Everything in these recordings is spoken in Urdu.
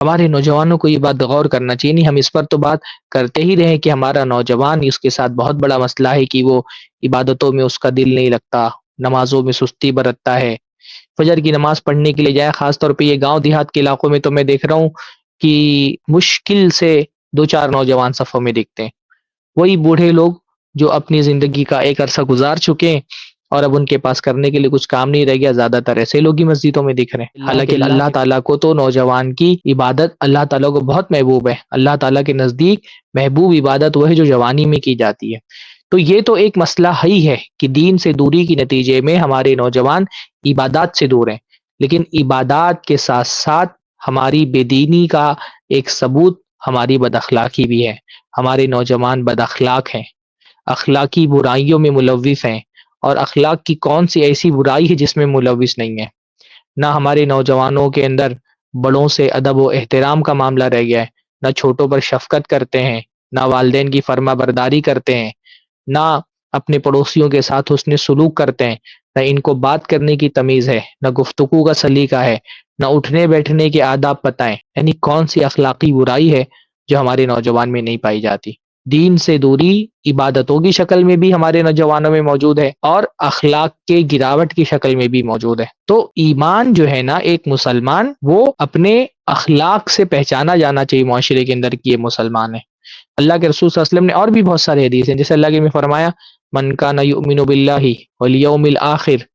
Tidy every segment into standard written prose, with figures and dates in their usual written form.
ہمارے نوجوانوں کو یہ بات غور کرنا چاہیے، نہیں ہم اس پر تو بات کرتے ہی رہے کہ ہمارا نوجوان اس کے ساتھ بہت بڑا مسئلہ ہے کہ وہ عبادتوں میں اس کا دل نہیں لگتا، نمازوں میں سستی برتتا ہے، فجر کی نماز پڑھنے کے لیے جائے، خاص طور پہ یہ گاؤں دیہات کے علاقوں میں تو میں دیکھ رہا ہوں کہ مشکل سے دو چار نوجوان صفوں میں دکھتے ہیں، وہی بوڑھے لوگ جو اپنی زندگی کا ایک عرصہ گزار چکے ہیں اور اب ان کے پاس کرنے کے لیے کچھ کام نہیں رہ گیا، زیادہ تر ایسے لوگ ہی مسجدوں میں دکھ رہے ہیں۔ حالانکہ اللہ تعالیٰ کو تو نوجوان کی عبادت اللہ تعالیٰ کو بہت محبوب ہے، اللہ تعالیٰ کے نزدیک محبوب عبادت وہ ہے جو جوانی میں کی جاتی ہے۔ تو یہ تو ایک مسئلہ ہی ہے کہ دین سے دوری کے نتیجے میں ہمارے نوجوان عبادات سے دور ہیں، لیکن عبادات کے ساتھ ساتھ ہماری بے دینی کا ایک ثبوت ہماری بد اخلاقی بھی ہے۔ ہمارے نوجوان بد اخلاق ہیں، اخلاقی برائیوں میں ملوث ہیں، اور اخلاق کی کون سی ایسی برائی ہے جس میں ملوث نہیں ہے؟ نہ ہمارے نوجوانوں کے اندر بڑوں سے ادب و احترام کا معاملہ رہ گیا ہے، نہ چھوٹوں پر شفقت کرتے ہیں، نہ والدین کی فرما برداری کرتے ہیں، نہ اپنے پڑوسیوں کے ساتھ حسن سلوک کرتے ہیں، نہ ان کو بات کرنے کی تمیز ہے، نہ گفتگو کا سلیقہ ہے، نہ اٹھنے بیٹھنے کے آداب پتہ ہیں۔ یعنی کون سی اخلاقی برائی ہے جو ہمارے نوجوان میں نہیں پائی جاتی؟ دین سے دوری عبادتوں کی شکل میں بھی ہمارے نوجوانوں میں موجود ہے اور اخلاق کے گراوٹ کی شکل میں بھی موجود ہے۔ تو ایمان جو ہے نا، ایک مسلمان وہ اپنے اخلاق سے پہچانا جانا چاہیے معاشرے کے اندر کہ یہ مسلمان ہے۔ اللہ کے رسول صلی اللہ علیہ وسلم نے اور بھی بہت سارے حدیث ہیں، جیسے اللہ کے میں فرمایا من کان یؤمن باللہ والیوم الاخر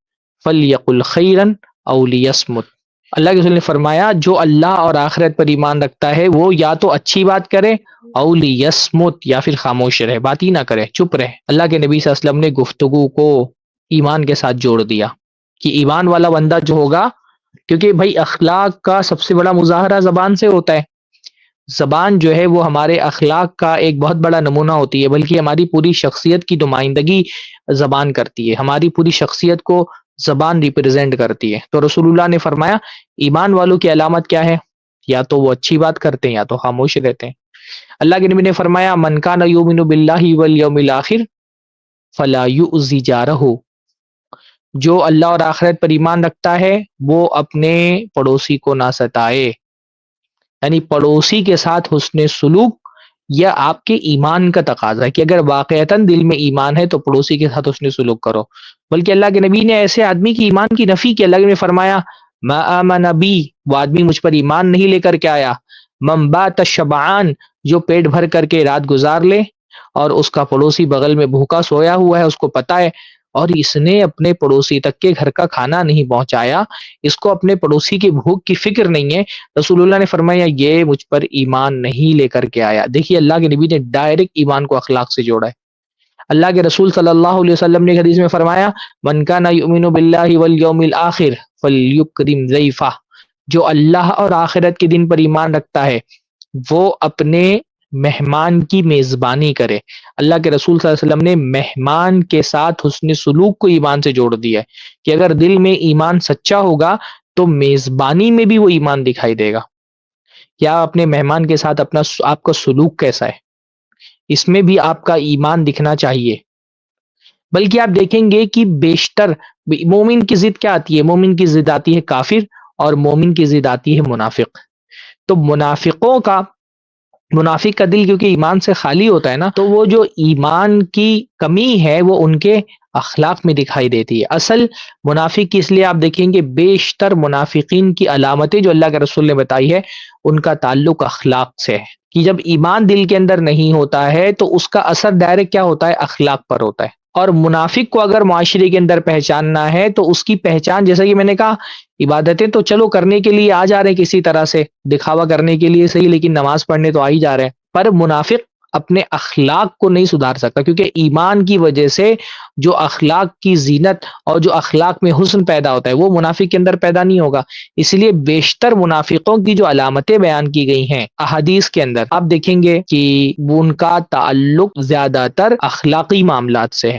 فلیقل خیرا او لیصمت۔ اللہ کے رسول نے فرمایا جو اللہ اور آخرت پر ایمان رکھتا ہے وہ یا تو اچھی بات کرے او لیصمت، یا پھر خاموش رہے، بات ہی نہ کرے، چپ رہے۔ اللہ کے نبی صلی اللہ علیہ وسلم نے گفتگو کو ایمان کے ساتھ جوڑ دیا کہ ایمان والا بندہ جو ہوگا، کیونکہ بھائی اخلاق کا سب سے بڑا مظاہرہ زبان سے ہوتا ہے، زبان جو ہے وہ ہمارے اخلاق کا ایک بہت بڑا نمونہ ہوتی ہے، بلکہ ہماری پوری شخصیت کی نمائندگی زبان کرتی ہے، ہماری پوری شخصیت کو زبان ریپرزینٹ کرتی ہے۔ تو رسول اللہ نے فرمایا ایمان والوں کی علامت کیا ہے؟ یا تو وہ اچھی بات کرتے ہیں یا تو خاموش رہتے ہیں۔ اللہ کے نبی نے فرمایا من کان یؤمن باللہ والیوم الاخر فلا یؤذی جارہ، جو اللہ اور آخرت پر ایمان رکھتا ہے وہ اپنے پڑوسی کو نہ ستائے۔ یعنی پڑوسی کے ساتھ حسن سلوک یہ آپ کے ایمان کا تقاضا ہے کہ اگر واقعتاً دل میں ایمان ہے تو پڑوسی کے ساتھ حسن سلوک کرو۔ بلکہ اللہ کے نبی نے ایسے آدمی کی ایمان کی نفی کی، اللہ نے فرمایا ما آمن بی، وہ آدمی مجھ پر ایمان نہیں لے کر کے آیا، من بات شبعان، جو پیٹ بھر کر کے رات گزار لے اور اس کا پڑوسی بغل میں بھوکا سویا ہوا ہے، اس کو پتہ ہے اور اس نے اپنے پڑوسی تک کے گھر کا کھانا نہیں پہنچایا، اس کو اپنے پڑوسی کی بھوک کی فکر نہیں ہے، رسول اللہ نے فرمایا یہ مجھ پر ایمان نہیں لے کر کے آیا۔ دیکھیے اللہ کے نبی نے ڈائریکٹ ایمان کو اخلاق سے جوڑا ہے۔ اللہ کے رسول صلی اللہ علیہ وسلم نے حدیث میں فرمایا من کان یؤمن باللہ والیوم الاخر فلیکرم ضیفہ، جو اللہ اور آخرت کے دن پر ایمان رکھتا ہے وہ اپنے مہمان کی میزبانی کرے۔ اللہ کے رسول صلی اللہ علیہ وسلم نے مہمان کے ساتھ حسن سلوک کو ایمان سے جوڑ دیا ہے کہ اگر دل میں ایمان سچا ہوگا تو میزبانی میں بھی وہ ایمان دکھائی دے گا۔ کیا اپنے مہمان کے ساتھ آپ کا سلوک کیسا ہے، اس میں بھی آپ کا ایمان دکھنا چاہیے۔ بلکہ آپ دیکھیں گے کہ بیشتر مومن کی ضد کیا آتی ہے؟ مومن کی ضد آتی ہے کافر، اور مومن کی ضد آتی ہے منافق۔ تو منافق کا دل کیونکہ ایمان سے خالی ہوتا ہے نا، تو وہ جو ایمان کی کمی ہے وہ ان کے اخلاق میں دکھائی دیتی ہے۔ اصل منافق کی، اس لیے آپ دیکھیں گے بیشتر منافقین کی علامتیں جو اللہ کے رسول نے بتائی ہے ان کا تعلق اخلاق سے ہے، کہ جب ایمان دل کے اندر نہیں ہوتا ہے تو اس کا اثر ڈائریکٹ کیا ہوتا ہے؟ اخلاق پر ہوتا ہے۔ اور منافق کو اگر معاشرے کے اندر پہچاننا ہے تو اس کی پہچان، جیسا کہ میں نے کہا، عبادتیں تو چلو کرنے کے لیے آ جا رہے ہیں، کسی طرح سے دکھاوا کرنے کے لیے صحیح، لیکن نماز پڑھنے تو آ ہی جا رہے ہیں، پر منافق اپنے اخلاق کو نہیں سدھار سکتا، کیونکہ ایمان کی وجہ سے جو اخلاق کی زینت اور جو اخلاق میں حسن پیدا ہوتا ہے وہ منافق کے اندر پیدا نہیں ہوگا۔ اس لیے بیشتر منافقوں کی جو علامتیں بیان کی گئی ہیں احادیث کے اندر، آپ دیکھیں گے کہ ان کا تعلق زیادہ تر اخلاقی معاملات سے ہے۔